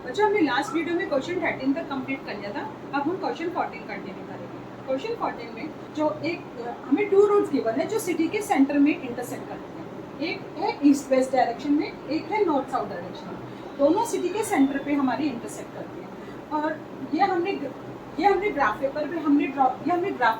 बच्चों हमने last video में क्वेश्चन 13 तक कंप्लीट कर लिया था। अब हम क्वेश्चन 14 कंटिन्यू करेंगे। क्वेश्चन 14 में जो हमें टू रोड्स गिवन है जो सिटी के सेंटर में इंटरसेक्ट करते हैं। एक है ईस्ट वेस्ट डायरेक्शन में, एक है नॉर्थ साउथ डायरेक्शन में। दोनों सिटी के सेंटर पे हमारी इंटरसेक्ट करती है। और ये हमने ग्राफ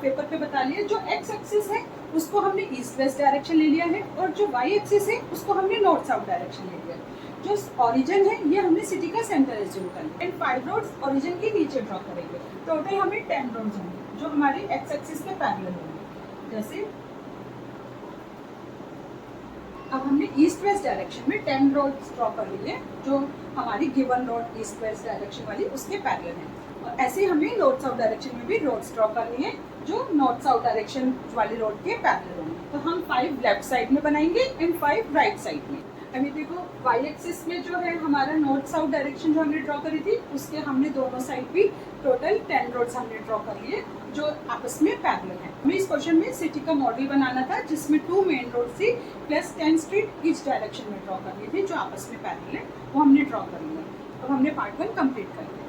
पेपर पे बता लिया। जो एक्स एक्सिस है उसको हमने ईस्ट वेस्ट डायरेक्शन ले लिया है और जो वाई एक्सिस है उसको हमने नॉर्थ साउथ डायरेक्शन ले लिया है। जो ओरिजिन है ये हमने सिटी का सेंटर एज्यूम कर लिया। एंड 5 रोड्स ओरिजिन के नीचे ड्रॉ करेंगे। टोटल हमें 10 रोड्स होंगे जो हमारे एक्स एक्सिस के पैरेलल होंगे। जैसे अब हमने ईस्ट वेस्ट डायरेक्शन में 10 रोड्स ड्रॉ कर लिए जो हमारी given road east west direction वाली उसके पैरेलल है। और ऐसे ही हमें नॉर्थ साउथ डायरेक्शन में भी रोड्स ड्रॉ करनी है जो नॉर्थ साउथ डायरेक्शन वाली रोड के पैरेलल होंगे। तो हम 5 लेफ्ट साइड में बनाएंगे एंड 5 राइट साइड में। अभी देखो वाई एक्सिस में जो है हमारा नॉर्थ साउथ डायरेक्शन जो हमने ड्रॉ करी थी उसके हमने दोनों साइड भी टोटल 10 रोड्स हमने ड्रॉ कर लिए जो आपस में पैरेलल है। हमें इस क्वेश्चन में सिटी का मॉडल बनाना था जिसमें 2 मेन रोड थी प्लस 10 स्ट्रीट ईच डायरेक्शन में ड्रॉ करनी थी जो आपस में पैरेलल है, वो हमने ड्रॉ कर लिया। अब हमने पार्ट 1 कंप्लीट कर लिया।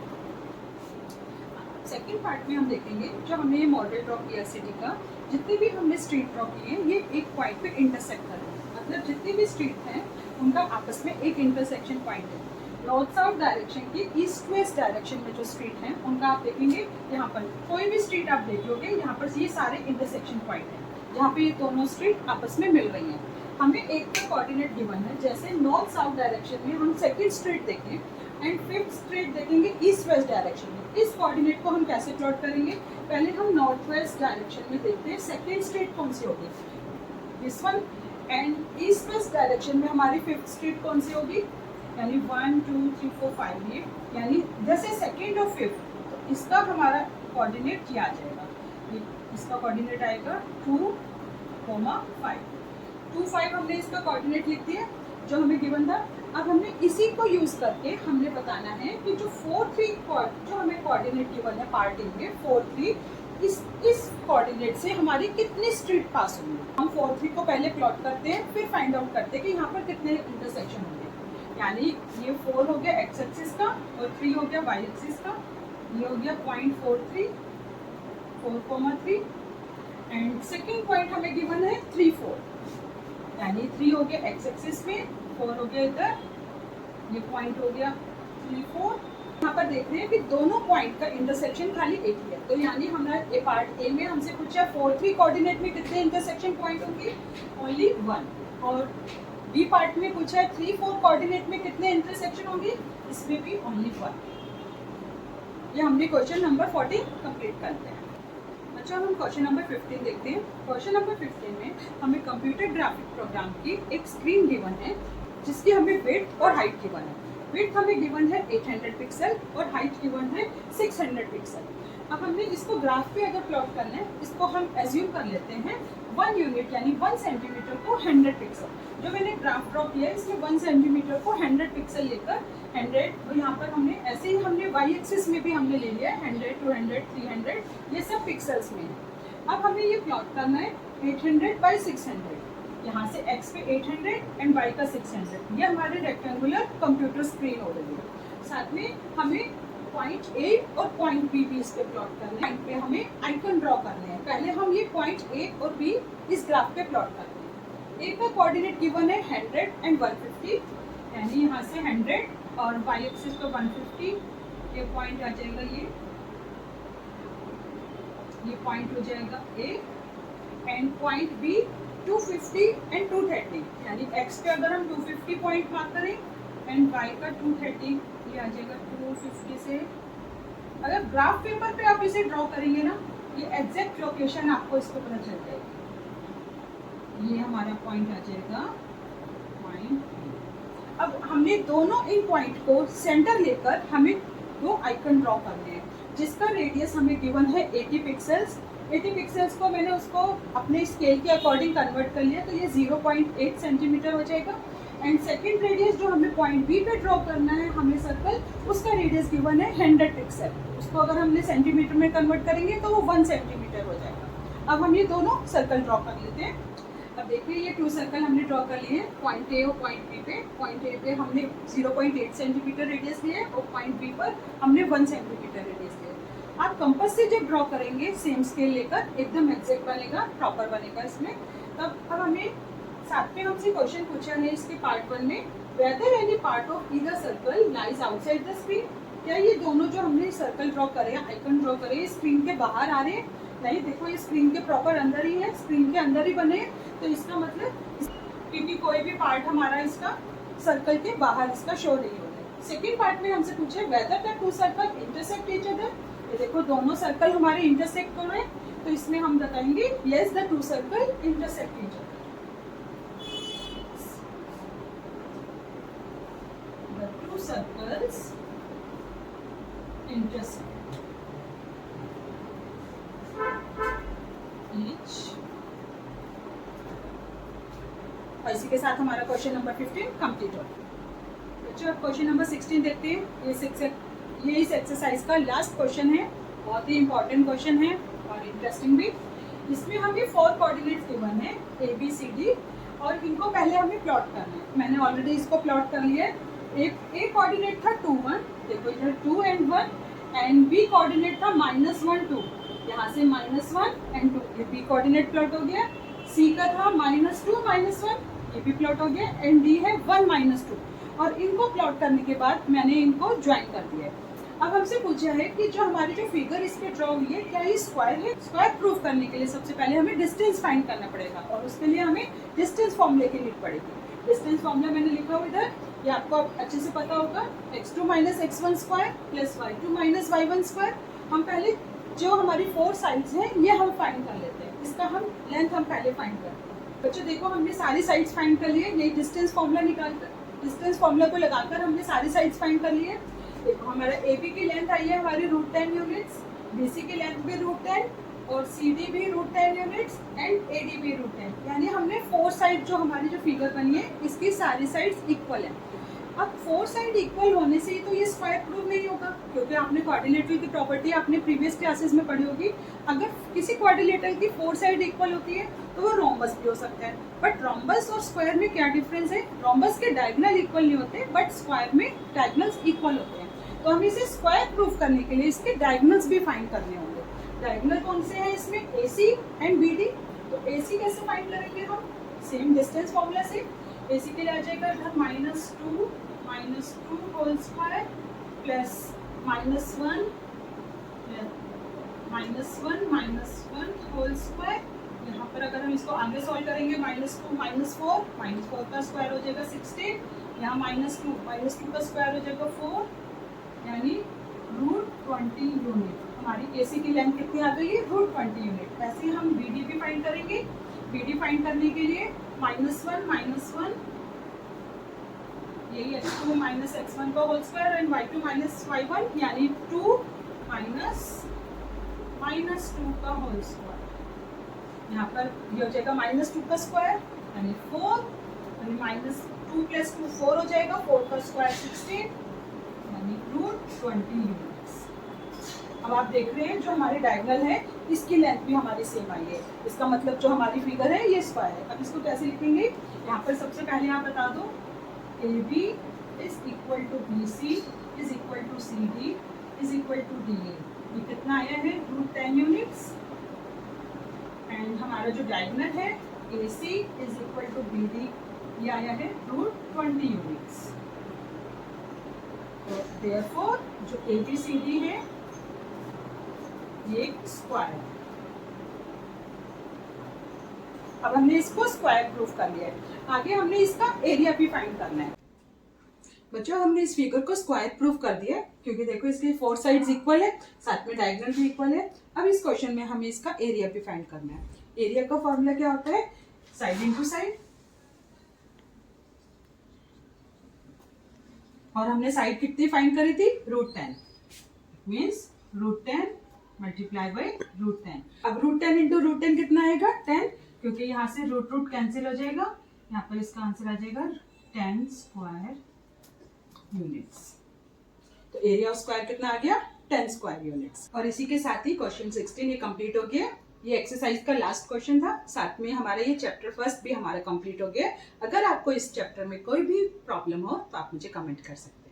सेकेंड पार्ट में हम देखेंगे जो हमने ये मॉडल ड्रॉ किया सिटी का, जितने भी हमने स्ट्रीट ड्रॉ किए ये एक पॉइंट पे इंटरसेक्ट कर रहे हैं। मतलब जितने भी स्ट्रीट हैं उनका आपस में एक इंटरसेक्शन पॉइंट है। नॉर्थ साउथ डायरेक्शन की ईस्ट वेस्ट डायरेक्शन में जो स्ट्रीट हैं उनका आप देखेंगे यहाँ पर कोई भी स्ट्रीट आप देखोगे यहाँ पर ये सारे इंटरसेक्शन पॉइंट हैं जहाँ पे ये दोनों स्ट्रीट आपस में मिल रही हैं। हमें एक का कोऑर्डिनेट गिवन है। जैसे नॉर्थ साउथ डायरेक्शन में हम सेकेंड स्ट्रीट देखें एंड 5th स्ट्रीट देखेंगे ईस्ट वेस्ट डायरेक्शन में। इस कोऑर्डिनेट को हम कैसे प्लॉट करेंगे? पहले हम नॉर्थ वेस्ट डायरेक्शन में देखते हैं सेकेंड स्ट्रीट कौन सी होगी, this one. And east west direction में हमारी 5th स्ट्रीट कौन सी होगी, यानी 1 2 3 4 5 ये, यानी जैसे सेकेंड और 5th तो इसका हमारा कोऑर्डिनेट क्या आ जाएगा? इसका कोऑर्डिनेट आएगा 2, 5। 2 5 हमने इसका कोऑर्डिनेट लिख दिया जो हमें गिवन था। अब हमने इसी को यूज करके हमने बताना है कि जो 4 3 जो हमें कोऑर्डिनेट गिवन है पार्ट ए में 4 3 इस कोऑर्डिनेट से हमारी कितनी स्ट्रीट पास होंगी। हम 4 3 को पहले प्लॉट करते हैं फिर फाइंड आउट करते हैं कि यहाँ पर कितने इंटरसेक्शन होंगे। यानी ये 4 हो गया एक्स एक्सिस का और 3 हो गया वाई एक्सिस का। ये हो गया 0.43 4,3 एंड सेकेंड पॉइंट हमें गिवन है 3 4, यानी 3 हो गया एक्स एक्सिस में, 4 हो गया इधर, ये पॉइंट हो गया 3 4। यहाँ पर देख रहे हैं कि दोनों पॉइंट का इंटरसेक्शन खाली एक ही है। तो यानी हमारा पार्ट ए में हमसे पूछा 4 3 कोऑर्डिनेट में कितने इंटरसेक्शन पॉइंट होंगे, ओनली 1। और बी पार्ट में पूछा है 3 4 कोऑर्डिनेट में कितने इंटरसेक्शन होंगे, इसमें भी ओनली 1। ये हमने क्वेश्चन नंबर 14 कंप्लीट करते हैं। अच्छा हम क्वेश्चन नंबर 15 देखते हैं। क्वेश्चन नंबर 15 में हमें कंप्यूटर ग्राफिक प्रोग्राम की एक स्क्रीन गिवन है जिसकी हमें विड्थ और हाइट गिवन है। विड्थ हमें गिवन है 800 पिक्सल और हाइट गिवन है 600 पिक्सल। अब हमने इसको ग्राफ पे अगर प्लॉट करना है इसको हम एज्यूम कर लेते हैं 1 यूनिट यानी 1 सेंटीमीटर को 100 पिक्सल। जो मैंने ग्राफ ड्रॉ किया है इसमें 1 सेंटीमीटर को 100 पिक्सल लेकर 100, और यहाँ पर हमने ऐसे ही हमने वाई एक्सिस में भी हमने ले लिया है 100 200 300, ये सब पिक्सल्स में है। अब हमें ये प्लॉट करना है 800 बाई 600। यहाँ से x पे 800 एंड y का 600। ये हमारे रेक्टेंगुलर कंप्यूटर स्क्रीन हो रही है। साथ में हमें पॉइंट A और पॉइंट B भी इस पे प्लॉट करना है। पॉइंट पे हमें आइकन ड्रॉ करने हैं। पहले हम ये पॉइंट A और B इस ग्राफ पे प्लॉट करते हैं। A का कोऑर्डिनेट गिवन है 100 एंड 150, यानी यहाँ से 100 और y एक्सिस पे 150। ये पॉइंट आ जाएगा, ये पॉइंट हो जाएगा A and point B 250 and 230, यानी x पे अगर हम 250 पॉइंट मार्क करें एंड y का 230, ये आ जाएगा 250 से। अगर ग्राफ पेपर पे आप इसे ड्रॉ करेंगे ना ये एग्जैक्ट लोकेशन आपको इसको पता चल जाएगी। ये हमारा पॉइंट आ जाएगा पॉइंट। अब हमने दोनों इन पॉइंट को सेंटर लेकर हमें 2 आइकन ड्रॉ करने हैं जिसका रेडियस हमें गिवन है 80 पिक्सल्स। 80 पिक्सल्स को मैंने उसको अपने स्केल के अकॉर्डिंग कन्वर्ट कर लिया तो ये 0.8 सेंटीमीटर हो जाएगा। एंड सेकेंड रेडियस जो हमें पॉइंट बी पे ड्रॉ करना है हमें सर्कल, उसका रेडियस गिवन है 100 पिक्सल। उसको अगर हमने सेंटीमीटर में कन्वर्ट करेंगे तो वो 1 सेंटीमीटर हो जाएगा। अब हम ये दोनों सर्कल ड्रॉ कर लेते हैं। अब देखिए ये 2 सर्कल हमने ड्रॉ कर लिए पॉइंट ए और पॉइंट बी पे। पॉइंट ए पे हमने 0.8 सेंटीमीटर रेडियस लिए और पॉइंट बी पर हमने 1 सेंटीमीटर रेडियस लिए। आप कंपास से जब ड्रॉ करेंगे सेम स्केल लेकर एकदम एग्जैक्ट बनेगा, प्रॉपर बनेगा इसमें। तब अब हमें साथ में हमसे क्वेश्चन पूछा है इसके पार्ट 1 में, whether any part of either circle lies outside the screen. क्या ये दोनों जो हमने सर्कल ड्रॉ करे, आइकन ड्रॉ करे, स्क्रीन के बाहर आ रहे हैं? नहीं, देखो ये स्क्रीन के प्रॉपर अंदर ही है, स्क्रीन के अंदर ही बने। तो इसका मतलब क्योंकि कोई भी पार्ट हमारा इसका सर्कल के बाहर इसका शो नहीं हो रहा है। सेकेंड पार्ट में हमसे पूछे whether the 2 circle intersect each other. ये देखो दोनों सर्कल हमारे इंटरसेक्ट हो रहे हैं, तो इसमें हम बताएंगे yes the 2 circle intersect each other. The 2 circles intersect each। और इसी के साथ हमारा क्वेश्चन नंबर 15 कंप्लीट हो। बच्चों अब क्वेश्चन नंबर 16 देखते हैं। ये इस एक्सरसाइज का लास्ट क्वेश्चन है, बहुत ही इंपॉर्टेंट क्वेश्चन है और इंटरेस्टिंग भी। इसमें हमें 4 कोऑर्डिनेट्स गिवन है ABCD और इनको पहले हमें प्लॉट करना है। मैंने ऑलरेडी इसको प्लॉट कर लिया है। एक कोऑर्डिनेट था 2 1, देखो इधर 2 and 1, एंड बी कोऑर्डिनेट था -1 2, यहाँ से -1 and 2, ये बी कोऑर्डिनेट प्लॉट हो गया। सी का था -2 -1, ये भी प्लॉट हो गया। एंड डी है 1 -2, और इनको प्लॉट करने के बाद मैंने इनको ज्वाइन कर दिया है। अब हमसे पूछा है कि जो हमारी जो फिगर इस पे ड्रॉ हुई है क्या ये स्क्वायर है। स्क्वायर प्रूफ करने के लिए सबसे पहले हमें डिस्टेंस फाइंड करना पड़ेगा और उसके लिए हमें डिस्टेंस फॉर्मूले की नीड पड़ेगी। डिस्टेंस फॉर्मूला मैंने लिखा हुआ इधर, ये आपको अच्छे से पता होगा, x2 - x1 square plus y2 - y1 square. हम पहले जो हमारी 4 साइड्स हैं ये हम फाइंड कर लेते हैं, इसका हम लेंथ हम पहले फाइंड करते हैं। बच्चों देखो हमने सारी साइड्स फाइंड कर लिए, यही डिस्टेंस फॉर्मूला निकालकर, डिस्टेंस फॉर्मूला को लगाकर हमने सारी साइड्स फाइंड कर लिए। देखो हमारा AB की लेंथ आई है हमारी √10 यूनिट्स, BC की लेंथ भी √10 और CD भी √10 यूनिट्स एंड AD भी √10, यानी हमने 4 साइड जो हमारी जो फिगर बनी है इसकी सारी साइड्स इक्वल है। अब 4 साइड इक्वल होने से ही तो ये स्क्वायर प्रूफ नहीं होगा, क्योंकि आपने क्वाड्रिलेटरल की प्रॉपर्टी आपने प्रीवियस क्लासेस में पढ़ी होगी। अगर किसी क्वाड्रिलेटरल की 4 साइड इक्वल होती है तो वो रोम्बस भी हो सकता है। बट रोम्बस और स्क्वायर में क्या डिफरेंस है? रोम्बस के डायगोनल इक्वल नहीं होते, बट स्क्वायर में डायगोनल्स इक्वल होते हैं। तो हम इसे स्क्वायर प्रूफ करने के लिए इसके डायगोनल्स भी फाइंड करने होंगे। डायगोनल कौन से हैं इसमें? AC and BD। तो AC कैसे फाइंड करेंगे हम? सेम डिस्टेंस फॉर्मूला से। AC के लिए आ जाएगा इधर -2 whole square plus -1 whole square. यहाँ पर अगर हम इसको आगे सॉल्व करेंगे -2 -4 का स्क्वायर हो जाएगा 16, यहाँ -2 का स्क्वायर हो जाएगा 4, यानी √20 यूनिट। हमारी AC की लेंथ कितनी आ गई है? √20 यूनिट। ऐसे ही हम BD भी फाइंड करेंगे। BD फाइंड करने के लिए -1 यही x2 - x1 का whole square and y2 - y1, यानी 2 -2 का होल स्क्वायर। यहाँ पर ये हो जाएगा -2 का स्क्वायर यानी 4, यानी -2 + 2 4 हो जाएगा, 4 का स्क्वायर 16, यानी √20 यूनिट्स। अब आप देख रहे हैं जो हमारे डायगोनल है इसकी लेंथ भी हमारी सेम आई है, इसका मतलब जो हमारी फिगर है ये स्क्वायर है। अब इसको कैसे लिखेंगे? यहाँ पर सबसे पहले आप बता दो AB = BC = CD = DA। ये कितना आया है? √10 यूनिट्स। एंड हमारा जो डायगोनल है AC = BD, ये आया है √20 यूनिट्स। तो देयरफॉर जो ABCD है ये स्क्वायर। अब हमने इसको स्क्वायर प्रूफ कर लिया है। आगे हमने इसका एरिया भी फाइंड करना है। बच्चों हमने इस फिगर को स्क्वायर प्रूफ कर दिया क्योंकि देखो इसके 4 साइड्स इक्वल है, साथ में डायगोनल भी इक्वल है। अब इस क्वेश्चन में हमें इसका एरिया भी फाइंड करना है। एरिया का फॉर्मूला क्या होता है? Side into side. और हमने साइड कितनी फाइंड करी थी? √10, मीन्स √10 मल्टीप्लाई बाई √10। अब √10 इंटू √10 कितना आएगा? 10, क्योंकि यहाँ से रूट कैंसिल हो जाएगा, यहाँ पर इसका आंसर आ जाएगा 10 स्क्वायर यूनिट्स। तो एरिया ऑफ स्क्वायर कितना आ गया? 10 स्क्वायर यूनिट्स। और इसी के साथ ही क्वेश्चन 16 ये कंप्लीट हो गया। ये एक्सरसाइज का लास्ट क्वेश्चन था, साथ में हमारा ये चैप्टर फर्स्ट भी हमारा कंप्लीट हो गया। अगर आपको इस चैप्टर में कोई भी प्रॉब्लम हो तो आप मुझे कमेंट कर सकते हैं।